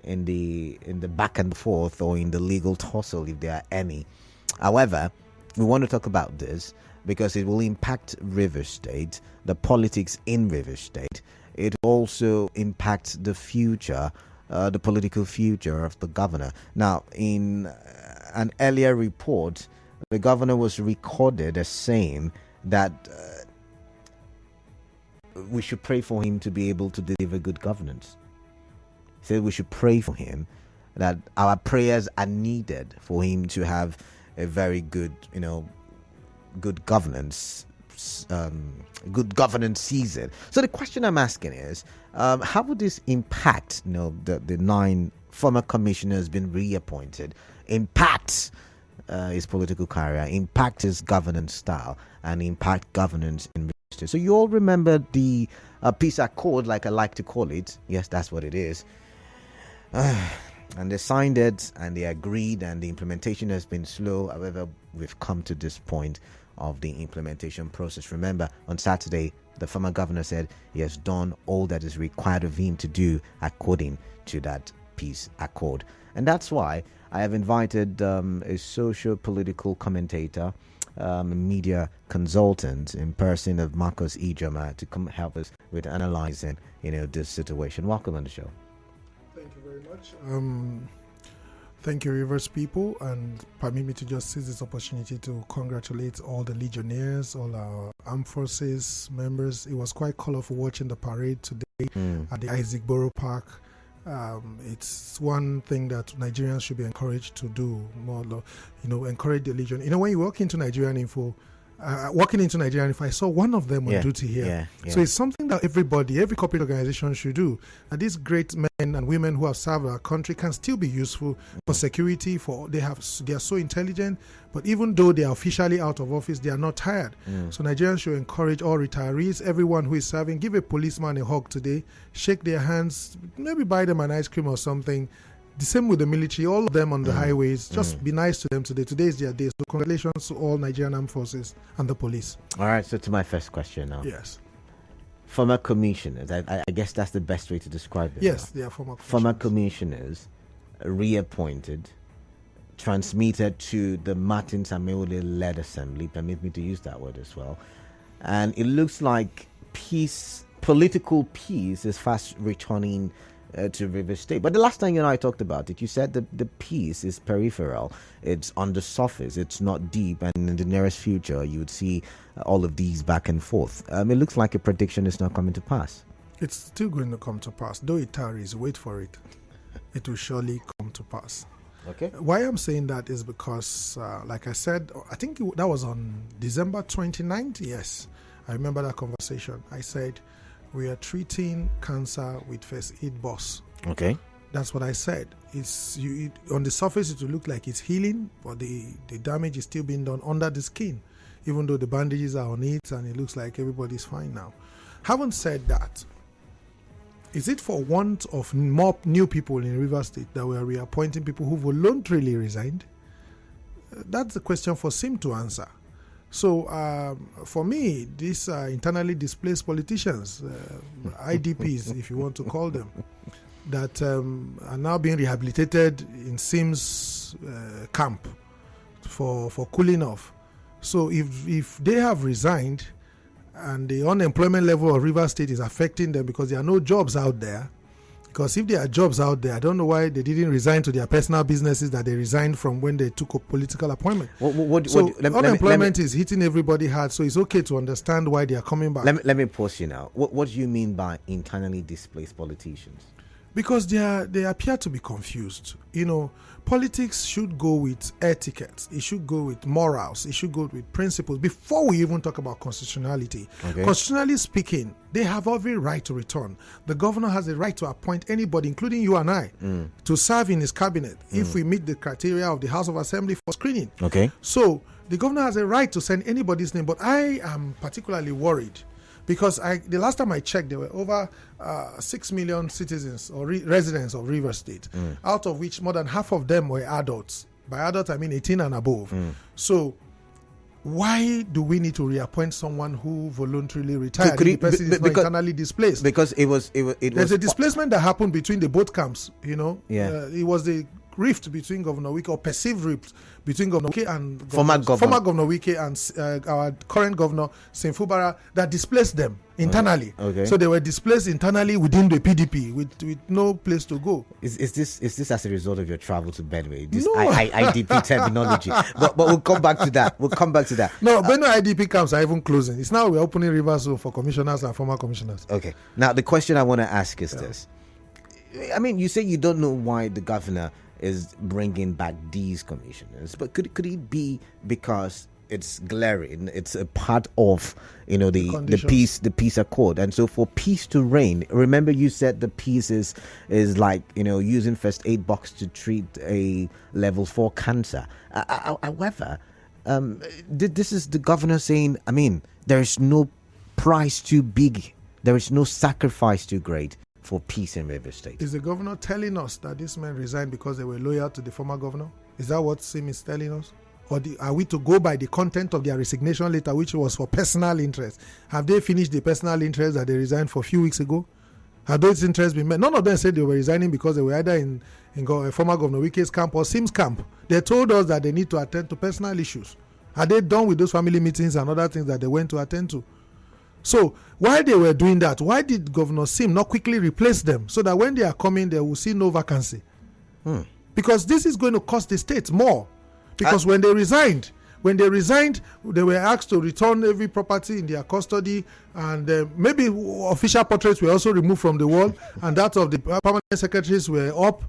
in the back and forth or in the legal tussle, if there are any. However, we want to talk about this because it will impact Rivers State, the politics in Rivers State. It also impacts the future, the political future of the governor. Now, in an earlier report, the governor was recorded as saying that we should pray for him to be able to deliver good governance. He said we should pray for him, that our prayers are needed for him to have a very good, good governance, good governance season. So the question I'm asking is, how would this impact, the 9 former commissioners being reappointed, impact his political career, impact his governance style, and impact governance in Rivers State? So you all remember the peace accord, like I like to call it. Yes, that's what it is. And they signed it and they agreed, and the implementation has been slow. However, we've come to this point of the implementation process. Remember, on Saturday, the former governor said he has done all that is required of him to do according to that peace accord. And that's why I have invited a socio-political commentator, a media consultant in person of Marcus Ijioma to come help us with analyzing, this situation. Welcome on the show. Thank you very much. Thank you, Rivers people, and permit me to just seize this opportunity to congratulate all the Legionnaires, all our armed forces members. It was quite colorful watching the parade today at the Isaac Borough Park. It's one thing that Nigerians should be encouraged to do more, encourage the Legion. When you walk into Nigerian Info, I saw one of them on duty here. So it's something that every corporate organization should do. And these great men and women who have served our country can still be useful for security. They are so intelligent, but even though they are officially out of office, they are not tired. So Nigerians should encourage all retirees, everyone who is serving, give a policeman a hug today, shake their hands, maybe buy them an ice cream or something. The same with the military, all of them on the highways. Just be nice to them today. Today is their day. So congratulations to all Nigerian armed forces and the police. All right, so to my first question now. Yes. Former commissioners, I guess that's the best way to describe it. Yes, they are former commissioners. Former commissioners reappointed, transmitted to the Martin Samuel-led assembly, permit me to use that word as well. And it looks like political peace is fast returning to Rivers State. But the last time you and I talked about it, you said that the peace is peripheral. It's on the surface. It's not deep. And in the nearest future, you would see all of these back and forth. It looks like a prediction is not coming to pass. It's still going to come to pass. Though it tarries, wait for it. It will surely come to pass. Okay. Why I'm saying that is because, like I said, I think that was on December 29th. Yes, I remember that conversation. I said, we are treating cancer with first aid boss. Okay. That's what I said. On the surface, it will look like it's healing, but the damage is still being done under the skin, even though the bandages are on it and it looks like everybody's fine now. Having said that, is it for want of more new people in Rivers State that we are reappointing people who voluntarily resigned? That's the question for SIM to answer. So for me, these internally displaced politicians, IDPs, if you want to call them, that are now being rehabilitated in SIM's camp for cooling off. So if they have resigned and the unemployment level of Rivers State is affecting them because there are no jobs out there, because if there are jobs out there, I don't know why they didn't resign to their personal businesses that they resigned from when they took a political appointment. Unemployment is hitting everybody hard, so it's okay to understand why they are coming back. Let me pause you now. What do you mean by internally displaced politicians? Because they appear to be confused. Politics should go with etiquette. It should go with morals. It should go with principles before we even talk about constitutionality. Okay. Constitutionally speaking, they have every right to return. The governor has the right to appoint anybody, including you and I, to serve in his cabinet if we meet the criteria of the House of Assembly for screening. Okay. So the governor has a right to send anybody's name, but I am particularly worried because the last time I checked, there were over 6 million citizens or residents of Rivers State, out of which more than half of them were adults. By adults, I mean 18 and above. So why do we need to reappoint someone who voluntarily retired? The person is not internally displaced. Because there's a displacement that happened between the both camps. You know, it was the rift between Governor Wike, or perceived rift between Governor Wike and former Governor Wike and our current governor St. Fubara, that displaced them internally. Okay. So they were displaced internally within the PDP with no place to go. Is this as a result of your travel to Benue? This No. IDP terminology. But we'll come back to that. No, Benue IDP camps are even closing. It's now we're opening rivers for commissioners and former commissioners. Okay. Now the question I want to ask is this. I mean, you say you don't know why the governor is bringing back these commissioners, but could it be because it's glaring, it's a part of the peace accord, and so for peace to reign, remember you said the peace is like using first aid box to treat a level 4 cancer. However, this is the governor saying, I mean, there is no price too big, there is no sacrifice too great for peace in River State. Is the governor telling us that these men resigned because they were loyal to the former governor? Is that what Sim is telling us? Or are we to go by the content of their resignation letter, which was for personal interest? Have they finished the personal interest that they resigned for a few weeks ago? Have those interests been met? None of them said they were resigning because they were either in former Governor Wike's camp or Sim's camp. They told us that they need to attend to personal issues. Are they done with those family meetings and other things that they went to attend to? So while they were doing that, why did Governor Sim not quickly replace them so that when they are coming, they will see no vacancy? Because this is going to cost the state more. Because when they resigned, they were asked to return every property in their custody, and maybe official portraits were also removed from the wall, and that of the permanent secretaries were up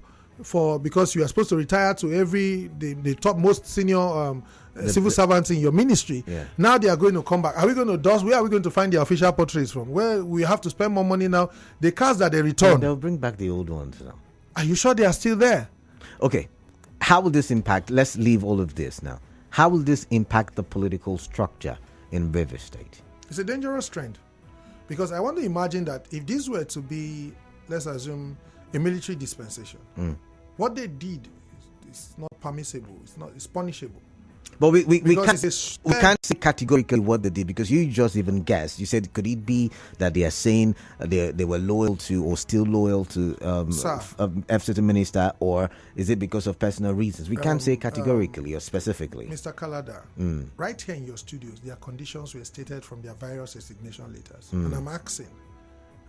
because you are supposed to retire to the top most senior civil servants in your ministry. Yeah. Now they are going to come back. Are we going to dust? Where are we going to find the official portraits from? Where we have to spend more money now? The cars that they return, they'll bring back the old ones now. Are you sure they are still there? Okay. How will this impact? Let's leave all of this now. How will this impact the political structure in River State? It's a dangerous trend, because I want to imagine that if this were to be, let's assume, a military dispensation, what they did is not permissible. It's punishable. But we can't say categorically what they did, because you just even guessed. You said, could it be that they are saying they were loyal to or still loyal to FCT minister, or is it because of personal reasons? We can't say categorically or specifically. Mr. Kalada, right here in your studios, their conditions were stated from their various resignation letters. And I'm asking,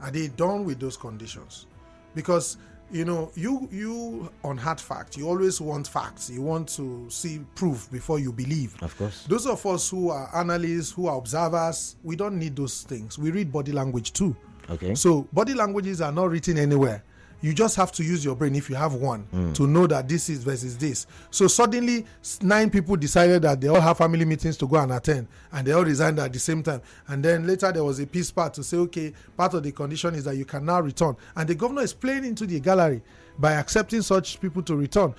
are they done with those conditions? Because you on hard facts, you always want facts. You want to see proof before you believe. Of course. Those of us who are analysts, who are observers, we don't need those things. We read body language too. Okay. So body languages are not written anywhere. You just have to use your brain, if you have one, to know that this is versus this. So suddenly 9 people decided that they all have family meetings to go and attend, and they all resigned at the same time. And then later there was a peace part to say, okay, part of the condition is that you can now return. And the governor is playing into the gallery by accepting such people to return.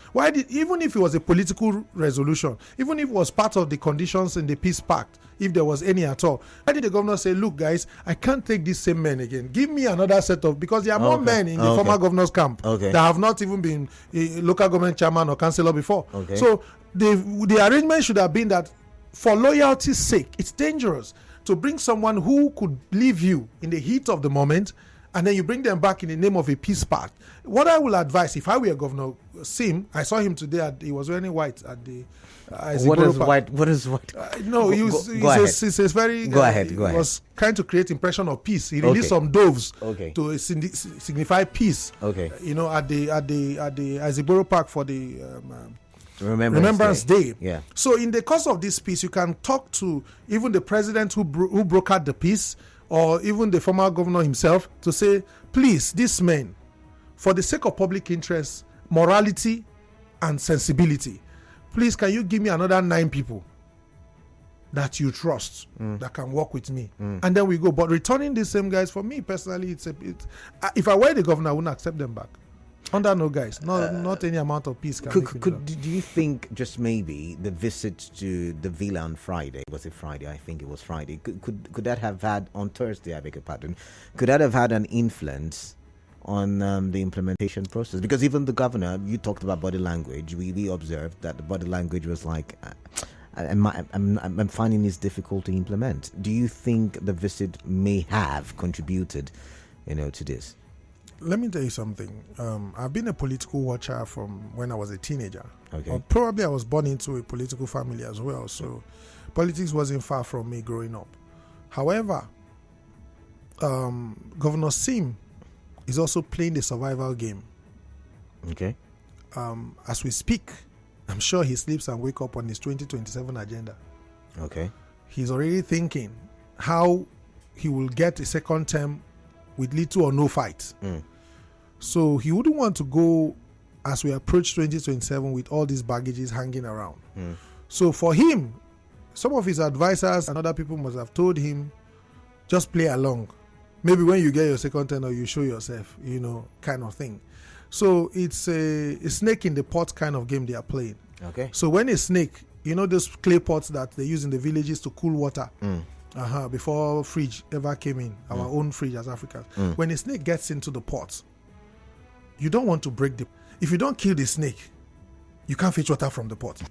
Even if it was a political resolution, even if it was part of the conditions in the peace pact, if there was any at all, why did the governor say, look guys, I can't take these same men again, give me another set of, because there are more men in the former governor's camp that have not even been a local government chairman or councillor before. So the arrangement should have been that, for loyalty's sake, it's dangerous to bring someone who could leave you in the heat of the moment, and then you bring them back in the name of a peace pact. What I will advise, if I were Governor Sim, I saw him today, he was wearing white at the What is white? What is white? No, he was trying to create impression of peace. He released some doves to signify peace. At the Aziboro Park for the Remembrance Day. Yeah. So in the course of this peace, you can talk to even the president who brokered the peace, or even the former governor himself, to say, please, these men, for the sake of public interest, morality, and sensibility, please, can you give me another 9 people that you trust that can work with me? And then we go. But returning these same guys, for me personally, if I were the governor, I wouldn't accept them back. Under no guys, not any amount of peace. Do you think just maybe the visit to the villa on Friday, was it Friday? I think it was Friday. Could that have had, on Thursday, I beg your pardon, could that have had an influence on the implementation process? Because even the governor, you talked about body language. We observed that the body language was like, I'm finding this difficult to implement. Do you think the visit may have contributed, to this? Let me tell you something. I've been a political watcher from when I was a teenager. Okay. Or probably I was born into a political family as well, so politics wasn't far from me growing up. However, Governor Sim is also playing the survival game. Okay. As we speak, I'm sure he sleeps and wakes up on his 2027 agenda. Okay. He's already thinking how he will get a second term with little or no fight. So he wouldn't want to go as we approach 2027 with all these baggages hanging around. So for him, some of his advisors and other people must have told him, just play along. Maybe when you get your second term, you show yourself, kind of thing. So it's a snake in the pot kind of game they are playing. Okay. So when a snake, those clay pots that they use in the villages to cool water, before fridge ever came in, our own fridge as Africans. When a snake gets into the pot, you don't want to break the... If you don't kill the snake, you can't fetch water from the pot.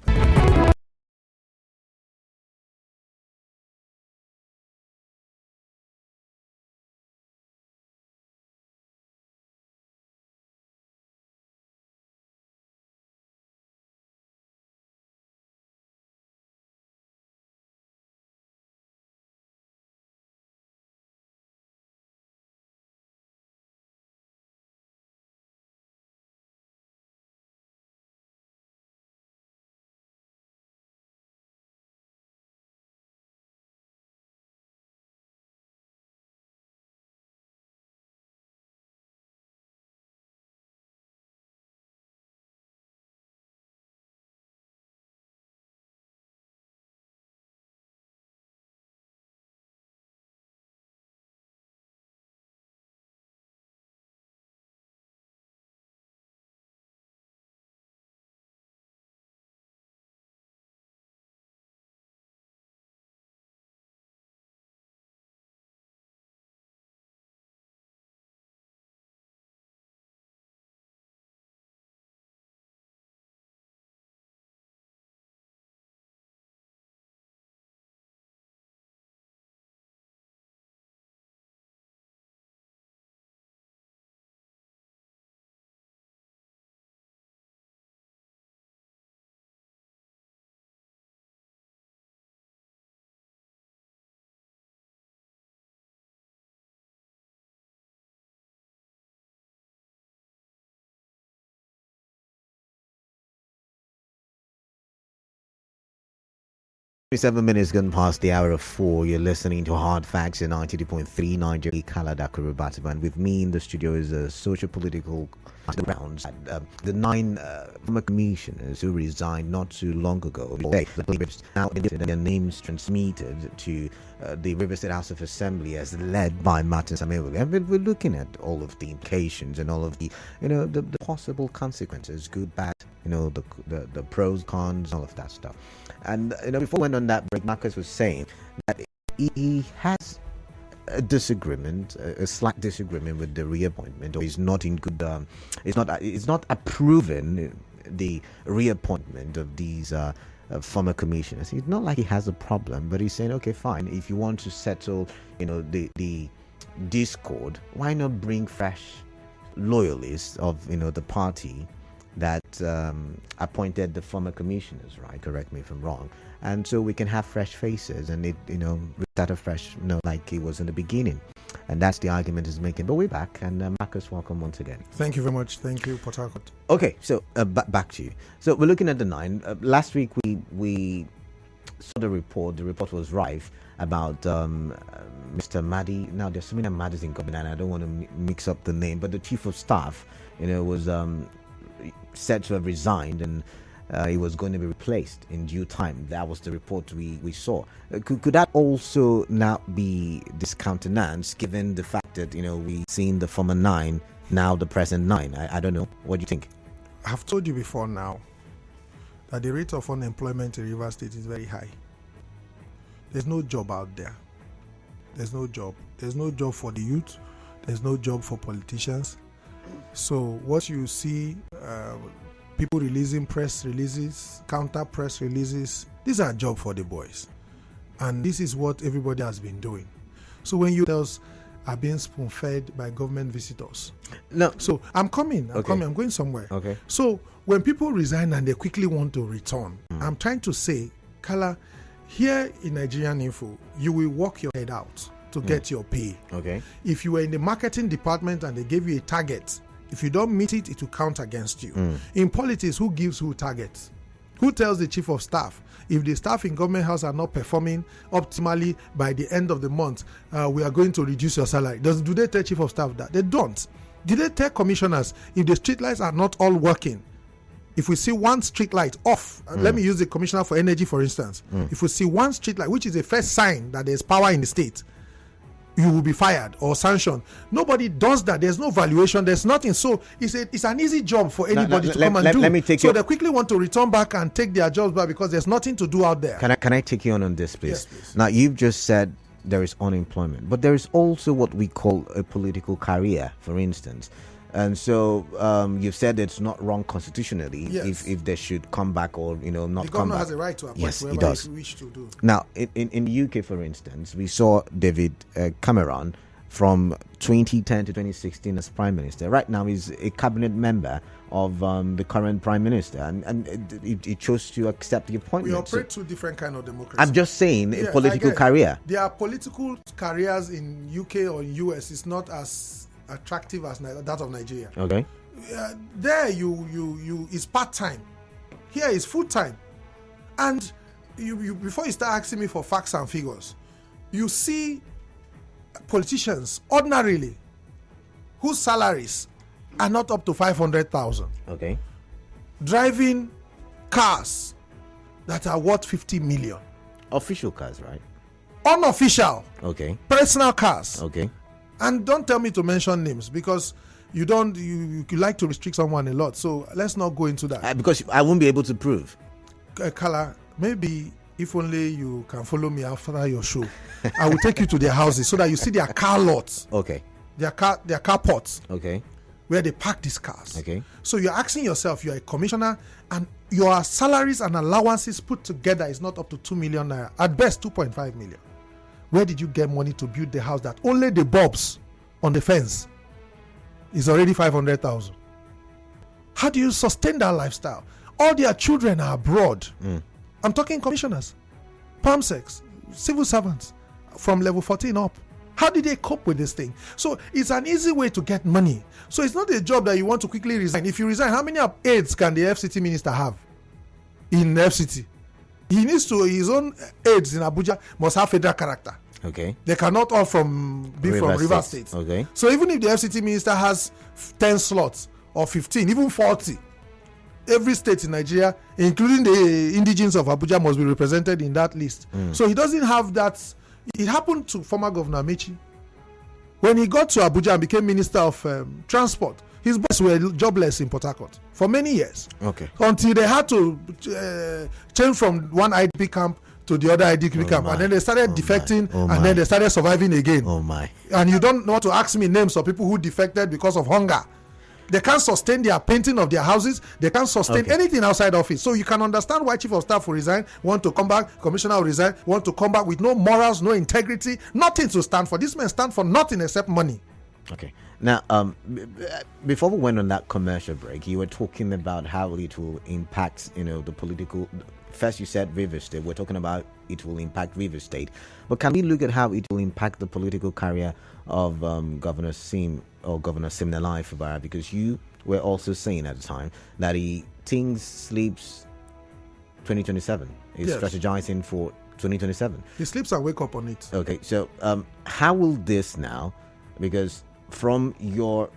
7 minutes gone past the hour of 4. You're listening to Hard Facts in 92.3 Nigeria Kaladakuru Batiban. With me in the studio is a socio-political rounds. The 9 former commissioners who resigned not too long ago. Now their names transmitted to the River State House of Assembly as led by Martin Samuel. And we're looking at all of the implications and all of the the possible consequences, good, bad, the pros, cons, all of that stuff. And before we went on that break, Marcus was saying that he has a disagreement, a slight disagreement with the reappointment, or he's not in good. It's not approving the reappointment of these former commissioners. It's not like he has a problem, but he's saying, okay, fine. If you want to settle, the discord, why not bring fresh loyalists of the party that appointed the former commissioners, right? Correct me if I'm wrong. And so we can have fresh faces and it, start afresh, like it was in the beginning. And that's the argument he's making. But we're back, and Marcus, welcome once again. Thank you very much. Thank you, Port Harcourt. Okay, so back to you. So we're looking at the 9. Last week we saw the report. The report was rife about Mr. Madi. Now there's so many Madis in government, and I don't want to mix up the name, but the chief of staff, was said to have resigned, and he was going to be replaced in due time. That was the report we saw. Could that also now be discountenanced, given the fact that we've seen the former 9, now the present 9? I don't know. What do you think? I've told you before now that the rate of unemployment in Rivers State is very high. There's no job out there. There's no job. There's no job for the youth. There's no job for politicians. So what you see people releasing press releases, counter press releases. These are jobs for the boys. And this is what everybody has been doing. So when you tell are being spoon-fed by government visitors. No. So I'm coming. I'm going somewhere. Okay. So when people resign and they quickly want to return, I'm trying to say, Kala, here in Nigerian Info, you will work your head out to get your pay. Okay. If you were in the marketing department and they gave you a target, if you don't meet it, it will count against you. In politics, who gives who targets? Who tells the chief of staff? If the staff in government house are not performing optimally by the end of the month, we are going to reduce your salary. Do they tell chief of staff that? They don't. Do they tell commissioners if the street lights are not all working? If we see one street light off, let me use the commissioner for energy for instance. If we see one street light, which is the first sign that there's power in the state, you will be fired or sanctioned. Nobody does that. There's no valuation. There's nothing. So it's an easy job for anybody to come and do. Let me take so they quickly want to return back and take their jobs back because there's nothing to do out there. Can I take you on this, please? Yes, please. Now, you've just said there is unemployment, but there is also what we call a political career, for instance. And so you've said it's not wrong constitutionally if they should come back or not come back. The governor has a right to appoint whoever he wishes to do. Now, in the UK, for instance, we saw David Cameron from 2010 to 2016 as Prime Minister. Right now, he's a cabinet member of the current Prime Minister, and he chose to accept the appointment. We operate two different kind of democracy. I'm just saying a political career. Their political careers in UK or US is not as attractive as that of Nigeria. Okay. There you is part-time. Here is full-time. And you before you start asking me for facts and figures, you see politicians ordinarily whose salaries are not up to 500,000. Okay. Driving cars that are worth 50 million. Official cars, right? Unofficial. Okay. Personal cars. Okay. And don't tell me to mention names because you like to restrict someone a lot. So let's not go into that. Because I won't be able to prove. Kala, maybe if only you can follow me after your show, I will take you to their houses so that you see their car lots. Okay. Their car ports. Okay. Where they park these cars. Okay. So you're asking yourself, you're a commissioner and your salaries and allowances put together is not up to 2 million naira. At best, 2.5 million. Where did you get money to build the house that only the bulbs on the fence is already 500,000? How do you sustain that lifestyle? All their children are abroad. I'm talking commissioners, PAMSECs, civil servants from level 14 up. How did they cope with this thing? So it's an easy way to get money. So it's not a job that you want to quickly resign. If you resign, how many aides can the FCT minister have in FCT? He needs to, his own aides in Abuja must have federal character. Okay. They cannot all from River State. Okay. So even if the FCT minister has 10 slots or 15, even 40, every state in Nigeria, including the indigenes of Abuja, must be represented in that list. So he doesn't have that. It happened to former Governor Amechi. When he got to Abuja and became Minister of Transport, his boys were jobless in Port Harcourt for many years. Okay. Until they had to change from one IDP camp to the other IDP camp. And then they started defecting and then they started surviving again. Oh my. And you don't want to ask me names of people who defected because of hunger. They can't sustain their painting of their houses. They can't sustain anything outside office. So you can understand why Chief of Staff will resign, want to come back, Commissioner will resign, want to come back with no morals, no integrity, nothing to stand for. These men stand for nothing except money. Okay. Now, before we went on that commercial break, you were talking about how it will impact, the political. First, you said River State. We're talking about it will impact River State. But can we look at how it will impact the political career of Governor Sim or Governor Siminalayi Fubara? Because you were also saying at the time that he thinks sleeps 2027. He's strategizing for 2027. He sleeps and wake up on it. Okay, so how will this now, because from your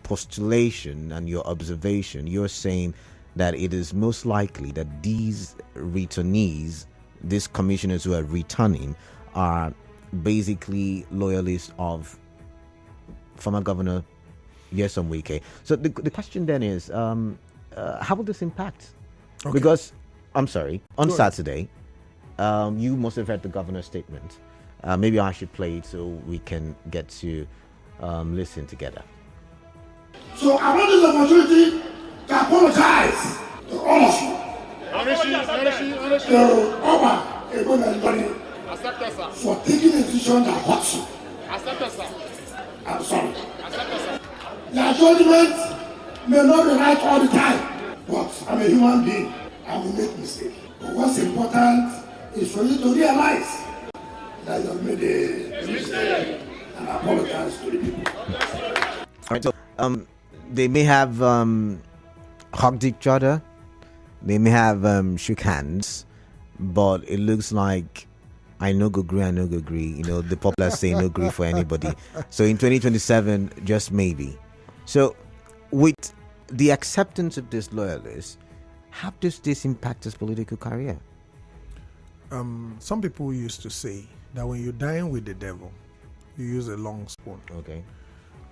postulation and your observation, you're saying that it is most likely that these returnees, these commissioners who are returning, are basically loyalists of former Governor Nyesom Wike. So the question then is, how will this impact? Okay. Because, I'm sorry, on Saturday, you must have heard the governor's statement. Maybe I should play it so we can get to listen together. So about this opportunity, to apologize to all of you. To Oba Ebonelibari for taking a decision that hurts you. I'm sorry. Your judgment may not be right all the time, but I'm a human being. I will make mistakes. But what's important is for you to realize that you have made a mistake and apologize to the people. All right, so they may have hugged each other, they may have shook hands, but it looks like I no go agree, the popular say no agree for anybody. So in 2027, just maybe. So with the acceptance of this loyalist, how does this impact his political career? Some people used to say that when you dine with the devil, you use a long spoon. Okay.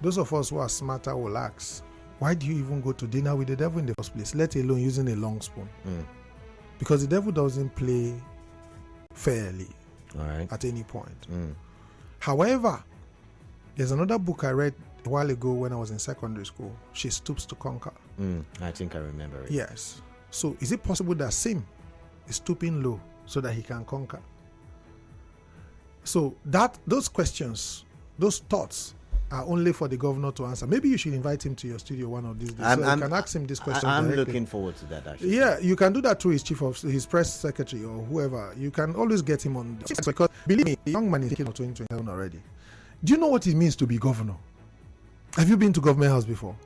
Those of us who are smarter will ask, why do you even go to dinner with the devil in the first place, let alone using a long spoon? Because the devil doesn't play fairly at any point. However, there's another book I read a while ago when I was in secondary school. She Stoops to Conquer. I think I remember it. Yes. So is it possible that Sim is stooping low so that he can conquer? So those questions, those thoughts are only for the governor to answer. Maybe you should invite him to your studio one of these days so you can ask him this question. I'm directly. looking forward to that, actually. Yeah, you can do that through his press secretary or whoever. You can always get him on, because believe me, the young man is thinking of 2027 already. Do you know what it means to be governor? Have you been to government house before?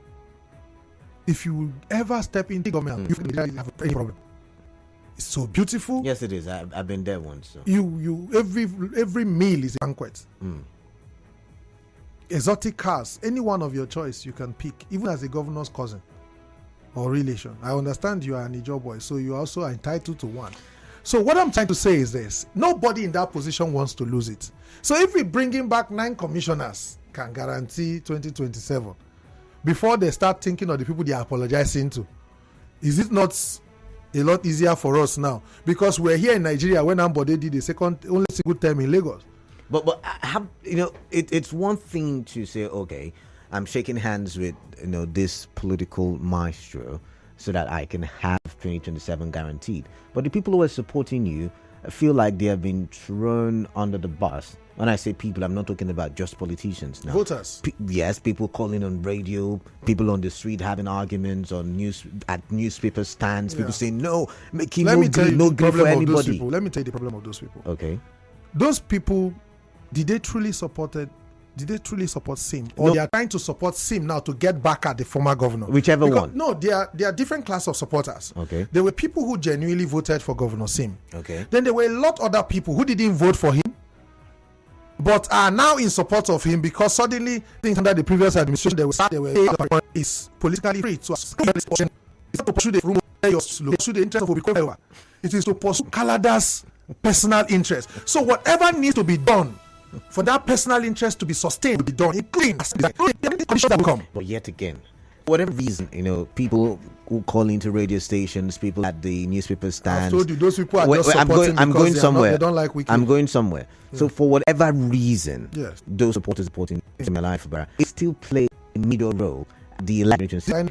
If you ever step into government house, you can have any problem. It's so beautiful. Yes, it is. I've been there once. So. Every meal is a banquet. Exotic cars, any one of your choice you can pick, even as a governor's cousin or relation. I understand you are an Ijioma boy, so you also are entitled to one. So what I'm trying to say is this: nobody in that position wants to lose it. So if we bringing back 9 commissioners, can guarantee 2027 before they start thinking of the people they are apologizing to. Is it not a lot easier for us now? Because we're here in Nigeria when Ambode did the only single term in Lagos. But it's one thing to say, okay, I'm shaking hands with this political maestro so that I can have 2027 guaranteed. But the people who are supporting you feel like they have been thrown under the bus. When I say people, I'm not talking about just politicians now. Voters. Yes, people calling on radio, people on the street having arguments on newspaper stands, people saying no, making no good for anybody. Let me tell you the problem of those people. Okay. Those people, did they truly support Sim? Or they are trying to support Sim now to get back at the former governor? Whichever one. No, they are different class of supporters. Okay. There were people who genuinely voted for Governor Sim. Okay. Then there were a lot other people who didn't vote for him, but are now in support of him because suddenly things under the previous administration is politically free. So it's not to pursue the interest of Obi. It is to pursue Kalada's personal interest. So whatever needs to be done for that personal interest to be sustained will be done, including the conditions that will come. But yet again, for whatever reason, people who call into radio stations, people at the newspaper stands. I told you, those people are just supporting I'm going somewhere. They don't like Wiki. I'm going somewhere. Yeah. So for whatever reason, yes, those supporters supporting my life, it still play a middle role at the election. And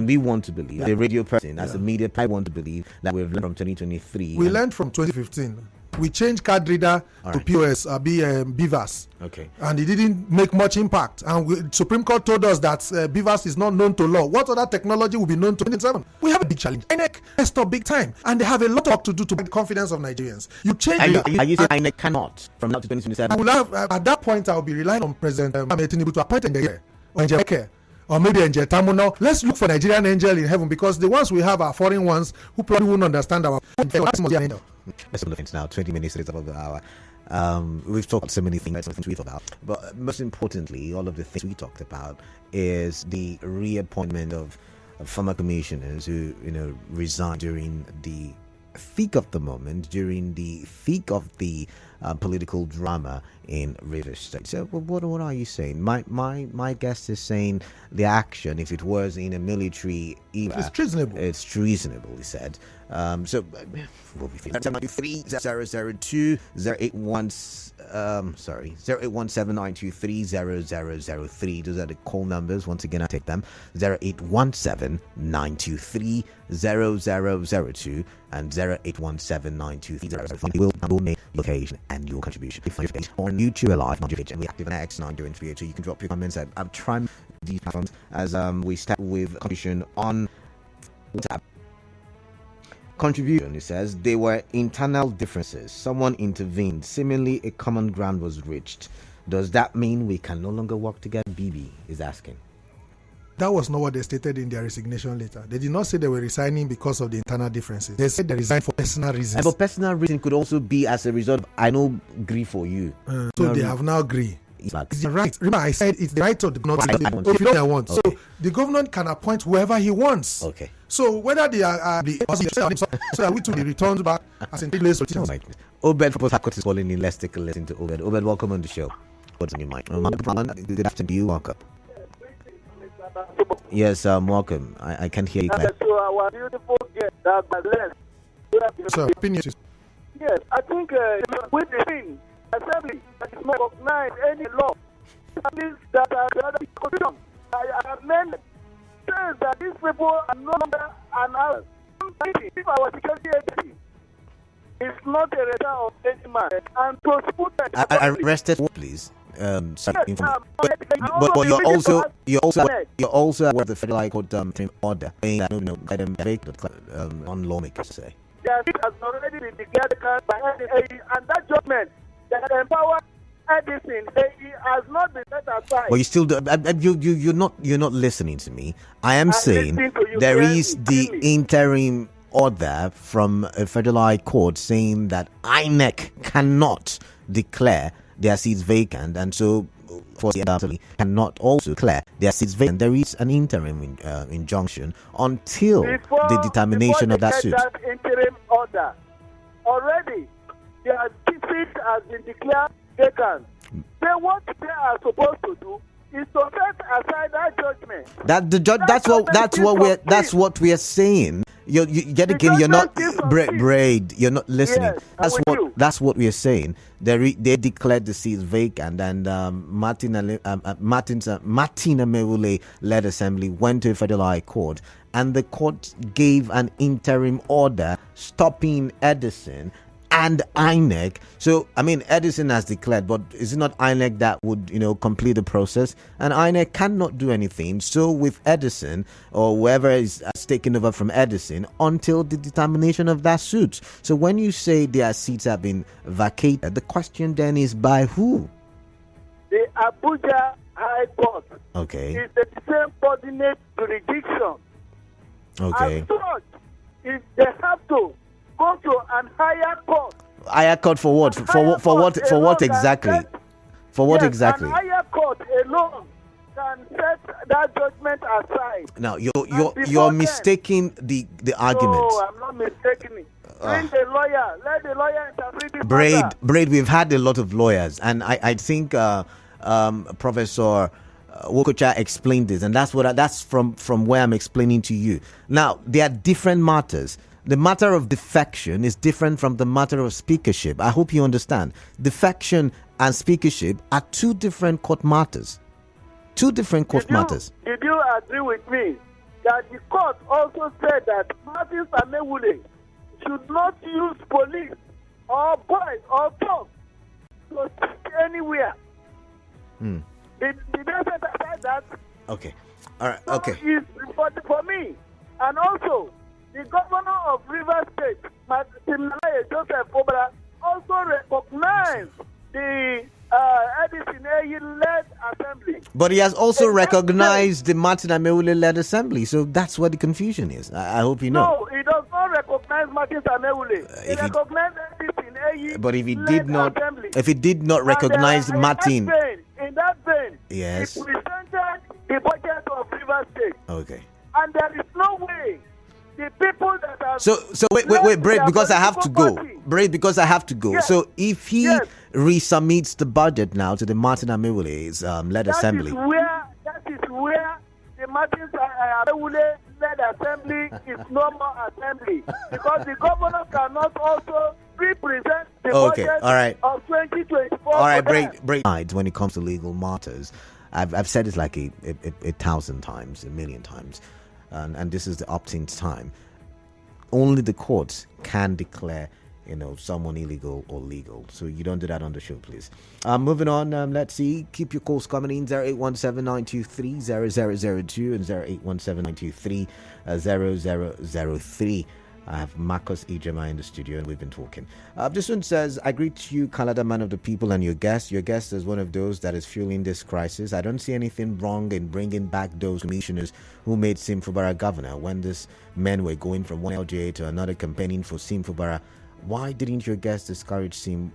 we want to believe, the radio person, as a media, I want to believe that we've learned from 2023. We learned from 2015. We changed card reader to POS, BVAS. Okay. And it didn't make much impact. And Supreme Court told us that BVAS is not known to law. What other technology will be known to 2027? We have a big challenge. INEC messed up big time. And they have a lot of work to do to build the confidence of Nigerians. You change Are you saying INEC cannot from now to 2027? At that point, I'll be relying on President Tinubu to appoint Angel or maybe Angel Tamuno. Let's look for Nigerian angel in heaven, because the ones we have are foreign ones who probably won't understand our angel. Let's look at now. 20 minutes is above the hour. We've talked so many things we thought about, but most importantly, all of the things we talked about is the reappointment of former commissioners who resigned during the thick of the moment, during the thick of the political drama in Rivers State. So what are you saying? My guest is saying the action, if it was in a military era, it's treasonable. It's treasonable, he said. So what we feel 002 08179230003. Those are the call numbers. Once again, I take them: 0817-923-0002 and 0817-923-0003. We will name location and your contribution. If you're on YouTube live, not your page, and we active on X 9 so you can drop your comments. I'm trying these platforms as we start with contribution on WhatsApp. Contribution, it says, there were internal differences. Someone intervened. Seemingly, a common ground was reached. Does that mean we can no longer work together? BB is asking. That was not what they stated in their resignation letter. They did not say they were resigning because of the internal differences. They said they resigned for personal reasons. But personal reason could also be as a result of, I know, agree for you. So they have now agreed. It's the right. Remember, I said it's the right of the governor. If you don't want, okay. So the governor can appoint whoever he wants. Okay. So whether they are so that we to be returned back as in place. Obed from Port Harcourt is calling in. Let's take a listen to Obed. Obed, welcome on the show. What's on your mind? Good afternoon to you. Welcome. Yes, welcome. I can hear you. To our beautiful guest, Sir, opinion. Yes, I think with the thing, assembly that is not recognize any law, that are the other constitution, I amend says that these people are no longer an hour. If our security agency is not a radar of any man and prosecuted, I arrested, please. Sorry, yes, but you're also aware of the Federal High Court order saying that on lawmakers say. Yes, it has already been declared by NDA, and that judgment that empower Edison, he has not been set aside. But you still do, you're not listening to me. I'm saying there is the interim order from a Federal High Court saying that INEC cannot declare their seats vacant, and so for the assembly cannot also declare their seats vacant. There is an interim injunction until the determination of that suit. That interim order already, their seat has been declared vacant. Then what they are supposed to do is to set aside that judgment. That's what we're saying. You're not braid. You're not listening. Yes, that's what we're saying. They declared the seats vacant, and Martin Amewule led assembly went to a Federal High Court, and the court gave an interim order stopping Edison and INEC. So, I mean, Edison has declared, but is it not INEC that would, complete the process? And INEC cannot do anything. So, with Edison or whoever is taken over from Edison until the determination of that suit. So, when you say their seats have been vacated, the question then is by who? The Abuja High Court. Okay. Is the same coordinate jurisdiction. Okay. As such, if they have to go to an higher court. Higher court for what? For what exactly? For what exactly? An higher court alone can set that judgment aside. Now you're mistaking the argument. No, I'm not mistaking it. Bring the lawyer. Let the lawyer interpret it. Braid. We've had a lot of lawyers, and I think Professor Wokocha explained this, and that's from where I'm explaining to you. Now there are different matters. The matter of defection is different from the matter of speakership. I hope you understand. Defection and speakership are two different court matters. Did you agree with me that the court also said that Martin Amewule should not use police or boys or dogs to speak anywhere? Did they set aside that? Okay. All right. So okay. It's for me. And also, the governor of Rivers State, Joseph Obra, also recognized the Edison-led assembly. But he has also recognized the Martin Amewule-led assembly. So that's what the confusion is. I hope you know. No, he does not recognize Martin Amewule. He recognized Edison-led But if he did not recognize Martin, in that vein, yes, he presented the budget of Rivers State. Okay. And there is no way the people that are... So wait, break because I have to go. Break because I have to go. Yes. So if he Yes. resubmits the budget now to the Martin Amewule's led assembly. That is where the Martin Amewule led assembly is no more assembly, because the governor cannot also represent the budget all right. of 2024. All right, break. When it comes to legal matters, I've said it like a 1,000 times, a million times, and this is the opt-in time. Only the courts can declare, someone illegal or legal. So you don't do that on the show, please. Moving on, let's see. Keep your calls coming in. 0817-923-0002 and 0817-923-0003. I have Marcus Ijioma in the studio, and we've been talking. This one says, I greet you, Canada man of the people, and your guest. Your guest is one of those that is fueling this crisis. I don't see anything wrong in bringing back those commissioners who made Sim Fubara governor when these men were going from one LGA to another campaigning for Sim Fubara. Why didn't your guest discourage Sim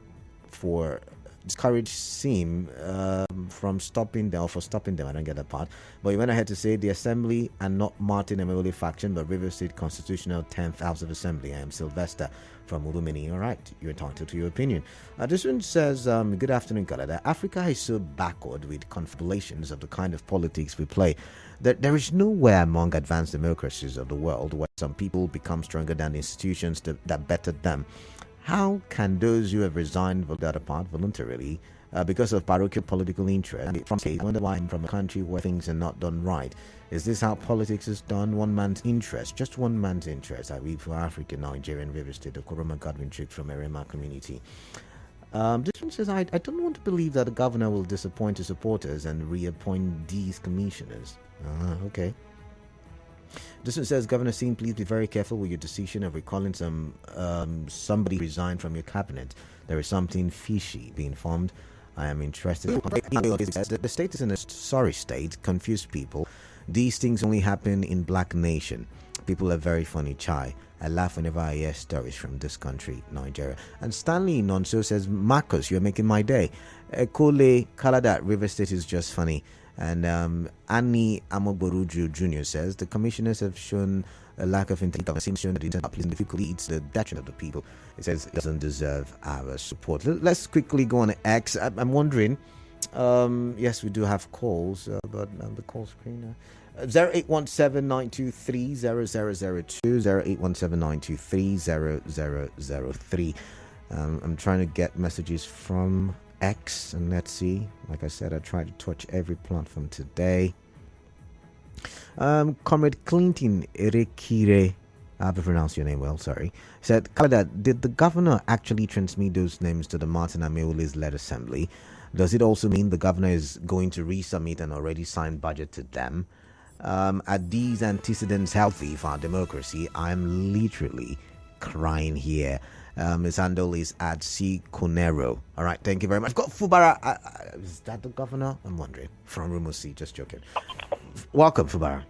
from stopping them, or for stopping them? I don't get that part. But he went ahead to say the assembly and not Martin Amewule faction, but River State Constitutional 10th House of Assembly. I am Sylvester from Ulumini. All right, you're entitled to your opinion. This one says, good afternoon, Canada. Africa is so backward with confabulations of the kind of politics we play that there is nowhere among advanced democracies of the world where some people become stronger than institutions that bettered them. How can those who have resigned for that apart voluntarily because of parochial political interest from state wonder why I'm from a country where things are not done right? Is this how politics is done? One man's interest, just one man's interest. I read for Africa, Nigerian River State, the Koroma Godwin Chick from Erema community. This one says, I don't want to believe that the governor will disappoint his supporters and reappoint these commissioners. Okay. This one says, Governor Singh, please be very careful with your decision of recalling somebody resigned from your cabinet. There is something fishy being formed. I am interested. The state is in a sorry state. Confused people. These things only happen in Black Nation. People are very funny, chai. I laugh whenever I hear stories from this country, Nigeria. And Stanley Nonso says, Marcus, you're making my day. Kole Kalada, River State is just funny. And Annie Amoboruju Jr. says, the commissioners have shown a lack of intelligence. Seems shown that it's the detriment of the people. It says it doesn't deserve our support. Let's quickly go on X. I'm wondering, yes, we do have calls, but the call screen. 0817-923-0002, 0817-923-0003. I'm trying to get messages from X, and let's see. Like I said, I tried to touch every platform today. Comrade Clinton Erekire, I have to pronounce your name well, sorry, said, Canada, did the governor actually transmit those names to the Martin Amewule's led assembly? Does it also mean the governor is going to resubmit an already signed budget to them? Are these antecedents healthy for our democracy? I'm literally crying here. His handle is at C. Conero. All right, thank you very much. Got Fubara. Is that the governor? I'm wondering. From Rumusi, just joking. Welcome, Fubara.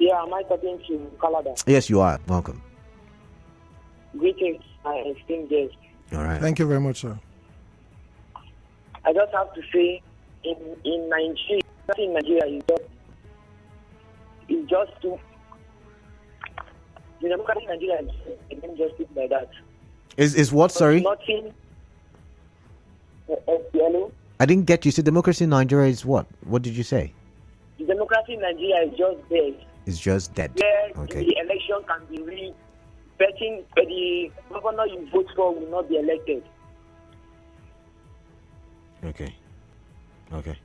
Yeah, am I talking to Canada? Yes, you are. Welcome. Greetings, my esteemed guest. All right. Thank you very much, sir. I just have to say, in Nigeria, is just too. The democracy in Nigeria is just speak like that. Is what? Sorry. Nothing. Hello. I didn't get you. So democracy in Nigeria is what? What did you say? The democracy in Nigeria is just dead. It's just dead. Where Okay. the election can be betting, the governor you vote for will not be elected. Okay. Okay.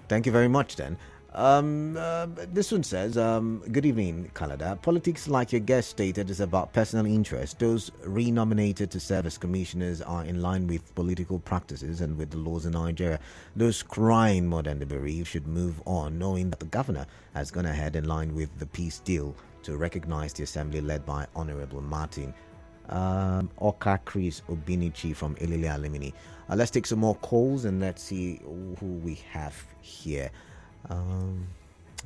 Thank you very much then. This one says, good evening, Canada. Politics, like your guest stated, is about personal interest. Those renominated to serve as commissioners are in line with political practices and with the laws in Nigeria. Those crying more than the bereaved should move on, knowing that the governor has gone ahead in line with the peace deal to recognize the assembly led by Honorable Martin Oka Chris Obinichi from Elile Alimini. Let's take some more calls and let's see who we have here. I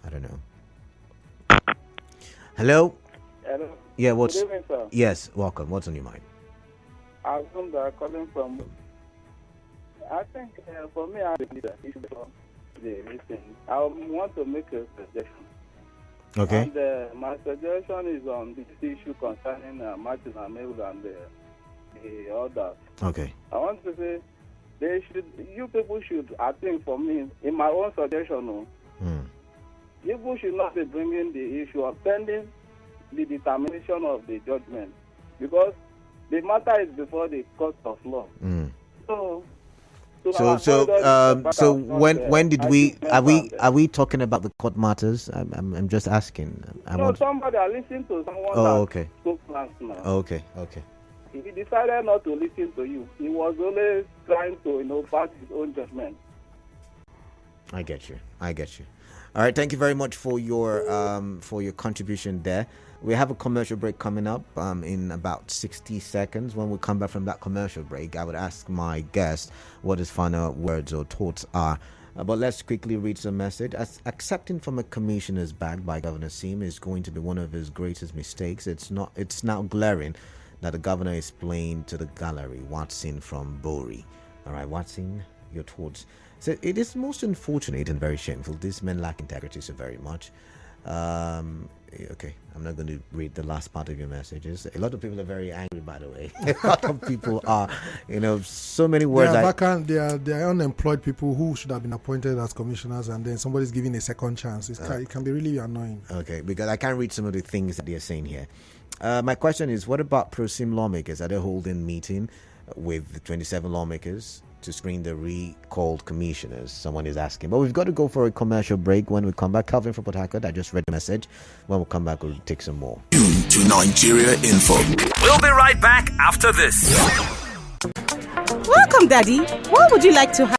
don't know. Hello? Hello. Yeah, what's... Good evening, sir. Yes, welcome. What's on your mind? I'm calling from... I think for me, I believe that the reason. I want to make a suggestion. Okay. And my suggestion is on this issue concerning Martin Amel and the others. Okay. I want to say, you people should, I think for me, in my own suggestion, people should not be bringing the issue of pending the determination of the judgment, because the matter is before the court of law. So when did are we talking about the court matters? I'm just asking. Somebody I listened to someone spoke last night. Okay. He decided not to listen to you. He was only trying to pass his own judgment. I get you. All right, thank you very much for your contribution there. We have a commercial break coming up in about 60 seconds. When we come back from that commercial break, I would ask my guest what his final words or thoughts are. But let's quickly read some message. As accepting from a commissioner's bag by Governor Sim is going to be one of his greatest mistakes. It's now glaring that the governor is playing to the gallery. Watson from Bori. All right, Watson, your thoughts. So it is most unfortunate and very shameful. These men lack integrity so very much. Okay, I'm not going to read the last part of your messages. A lot of people are very angry, by the way. A lot of people are, so many words. They are unemployed people who should have been appointed as commissioners, and then somebody's giving a second chance. It can be really annoying. Okay, because I can't read some of the things that they're saying here. My question is, what about pro-sim lawmakers? Are they holding meeting with the 27 lawmakers to screen the recalled commissioners? Someone is asking. But we've got to go for a commercial break. When we come back, Calvin from Port Harcourt, I just read the message. When we come back, we'll take some more. Tune to Nigeria Info. We'll be right back after this. Welcome, Daddy. What would you like to have?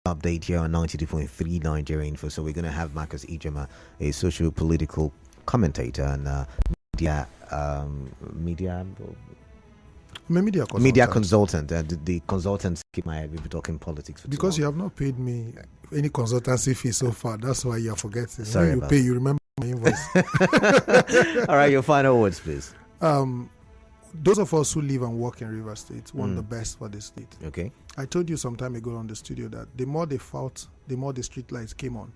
Update here on 92.3 Nigeria Info. So we're going to have Marcus Ijioma, a socio-political commentator and media I'm a media consultant. Media consultant. The consultants keep my head. We'll be talking politics. Because you have not paid me any consultancy fee so far. That's why you're forgetting. Sorry when you pay, you remember my invoice. All right, your final words, please. Those of us who live and work in River State want the best for the state. Okay. I told you some time ago on the studio that the more they fought, the more the street lights came on.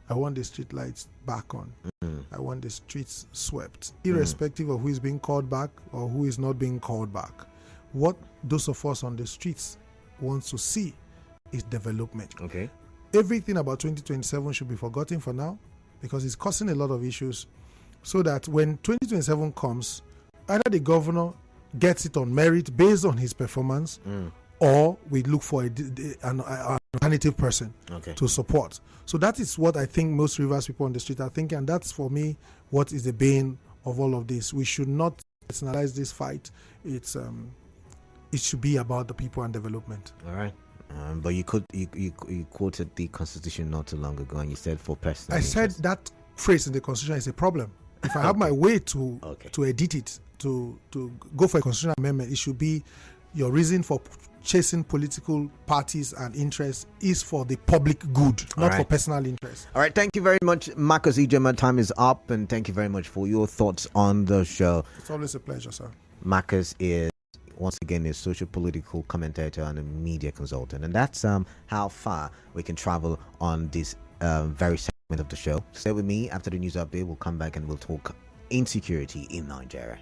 I want the street lights back on. I want the streets swept, irrespective of who is being called back or who is not being called back. What those of us on the streets want to see is development. Okay. Everything about 2027 should be forgotten for now because it's causing a lot of issues, so that when 2027 comes, either the governor gets it on merit based on his performance, or we look for an alternative person to support. So that is what I think most Rivers people on the street are thinking, and that's for me what is the bane of all of this. We should not personalize this fight. It should be about the people and development. All right. But you quoted the Constitution not too long ago, and you said for personal interest. Said that phrase in the Constitution is a problem. If I have my way to edit it, to go for a constitutional amendment, it should be your reason for chasing political parties and interests is for the public good, not for personal interest. All right, thank you very much, Marcus Ijioma. Time is up, and thank you very much for your thoughts on the show. It's always a pleasure, sir. Marcus is, once again, a socio-political commentator and a media consultant, and that's how far we can travel on this very segment of the show. Stay with me. After the news update, we'll come back and we'll talk insecurity in Nigeria.